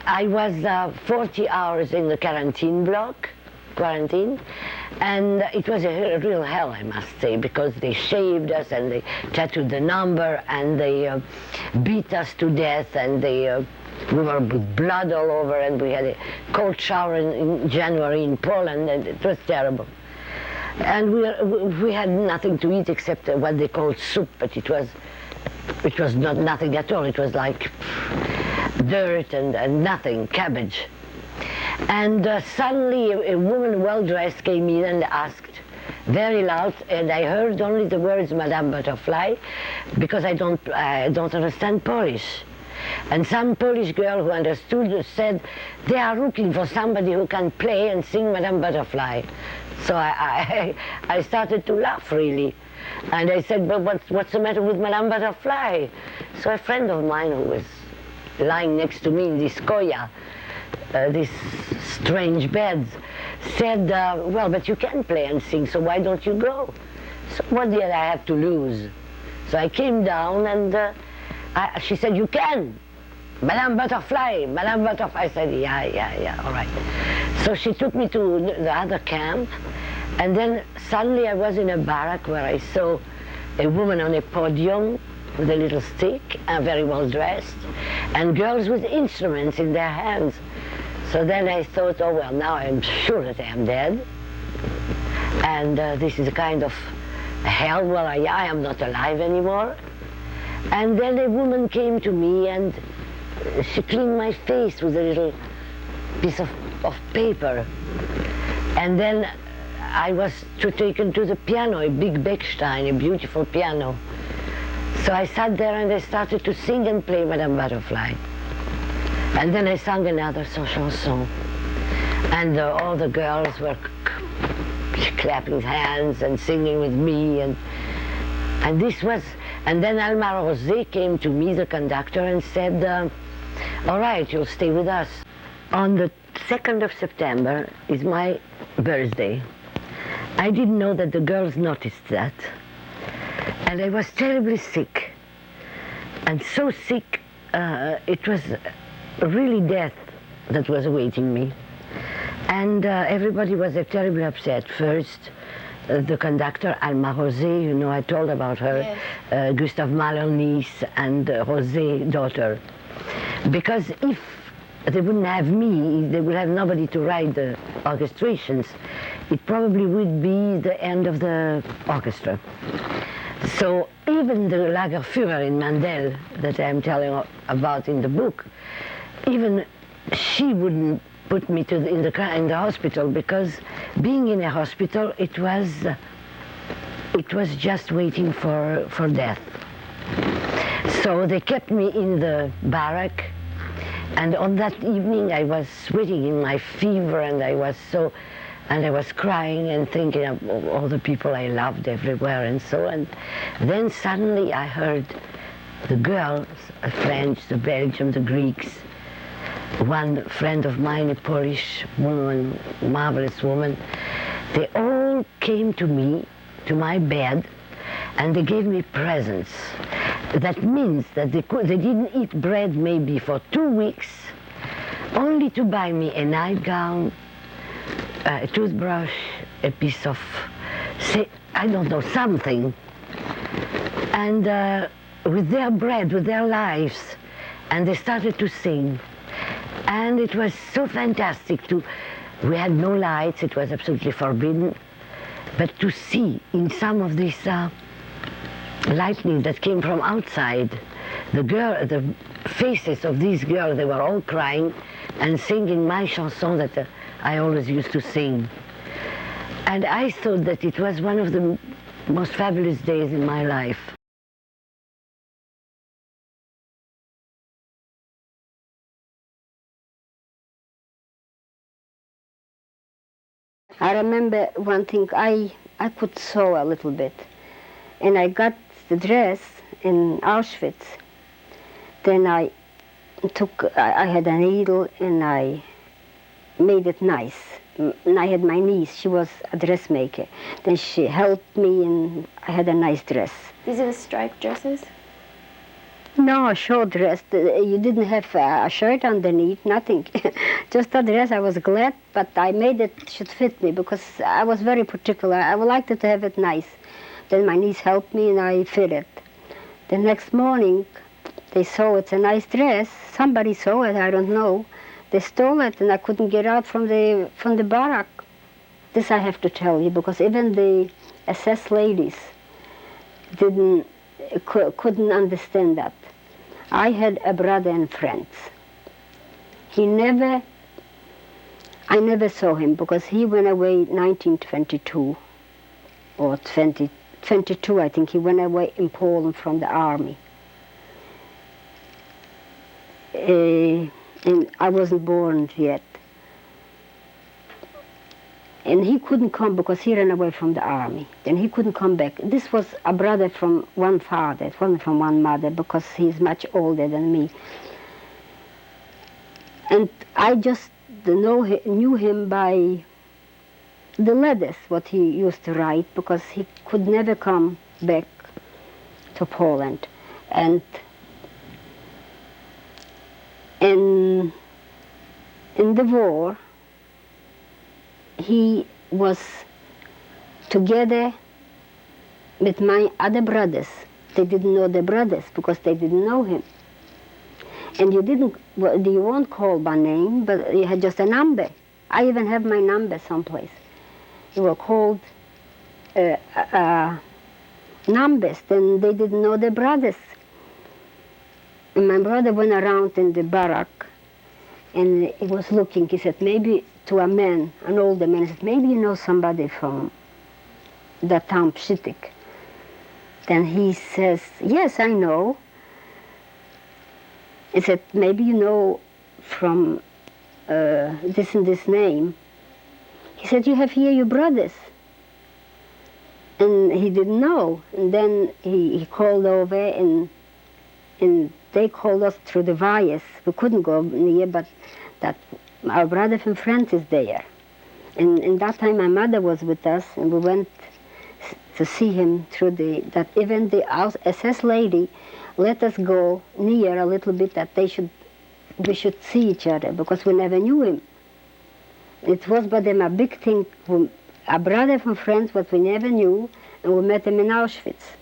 I was 40 hours in the quarantine, and it was a real hell, I must say, because they shaved us and they tattooed the number and they beat us to death, and we were with blood all over, and we had a cold shower in January in Poland, and it was terrible. And we had nothing to eat except what they called soup, but it was not nothing at all. It was like dirt and nothing, cabbage. And suddenly a woman well-dressed came in and asked very loud, and I heard only the words Madame Butterfly, because I don't understand Polish. And some Polish girl who understood said, they are looking for somebody who can play and sing Madame Butterfly. So I started to laugh, really. And I said, but what's the matter with Madame Butterfly? So a friend of mine who was lying next to me in this koya, these strange beds, said, well, but you can play and sing, so why don't you go? So what did I have to lose? So I came down, and she said, you can. Madame Butterfly, Madame Butterfly. I said, yeah, all right. So she took me to the other camp, and then suddenly I was in a barrack where I saw a woman on a podium with a little stick, very well dressed, and girls with instruments in their hands. So then I thought, oh well, now I'm sure that I am dead, and this is a kind of hell where I am not alive anymore. And then a woman came to me and she cleaned my face with a little piece of paper. And then I was taken to the piano, a big Bechstein, a beautiful piano. So I sat there and I started to sing and play Madame Butterfly. And then I sang another chanson. And all the girls were clapping hands and singing with me. And this was, and then Alma Rosé came to me, the conductor, and said, all right, you'll stay with us. On the 2nd of September is my birthday. I didn't know that the girls noticed that. And I was terribly sick. And so sick, it was really death that was awaiting me. And everybody was terribly upset. First, the conductor, Alma Rosé, you know, I told about her, yes. Gustav Mahler niece and Rosé daughter. Because if they wouldn't have me, they would have nobody to write the orchestrations, it probably would be the end of the orchestra. So even the Lagerführer in Mandel that I'm telling about in the book, even she wouldn't put me in the hospital, because being in a hospital, it was just waiting for death. So they kept me in the barrack, and on that evening I was sweating in my fever, and I was crying and thinking of all the people I loved everywhere and so on. Then suddenly I heard the girls, the French, the Belgians, the Greeks, one friend of mine, a Polish woman, marvelous woman, they all came to me, to my bed, and they gave me presents. That means that they didn't eat bread maybe for 2 weeks, only to buy me a nightgown, a toothbrush, a piece of, I don't know, something. And with their bread, with their lives, and they started to sing. And it was so fantastic we had no lights, it was absolutely forbidden, but to see in some of these lightning that came from outside, the faces of these girls, they were all crying and singing my chanson that I always used to sing. And I thought that it was one of the most fabulous days in my life. I remember one thing, I could sew a little bit, and I got the dress in Auschwitz. Then I had a needle and I made it nice. And I had my niece, she was a dressmaker. Then she helped me and I had a nice dress. These are the striped dresses? No, a short dress. You didn't have a shirt underneath, nothing. Just a dress. I was glad, but I made it should fit me because I was very particular. I would like to have it nice. Then my niece helped me and I fit it. The next morning, they saw it's a nice dress. Somebody saw it, I don't know. They stole it and I couldn't get out from the barrack. This I have to tell you because even the SS ladies couldn't understand that. I had a brother in France. I never saw him because he went away 1922 or 22, I think. He went away in Poland from the army. And I wasn't born yet. And he couldn't come because he ran away from the army. Then he couldn't come back. This was a brother from one father. It wasn't from one mother because he's much older than me. And I just knew him by the letters, what he used to write, because he could never come back to Poland. And in the war, he was together with my other brothers. They didn't know the brothers because they didn't know him. And you won't call by name, but you had just a number. I even have my number someplace. They were called numbers, then they didn't know the brothers. And my brother went around in the barrack and he was looking. He said, maybe to a man, an older man, he said, maybe you know somebody from that town, Sitko. Then he says, yes, I know. He said, maybe you know from this and this name. He said, you have here your brothers. And he didn't know. And then he called over and they called us through the wires. We couldn't go near, but that our brother from France is there. And that time my mother was with us, and we went to see him through that even the SS lady let us go near a little bit that we should see each other because we never knew him. It was for them a big thing, a brother from France, what we never knew, and we met him in Auschwitz.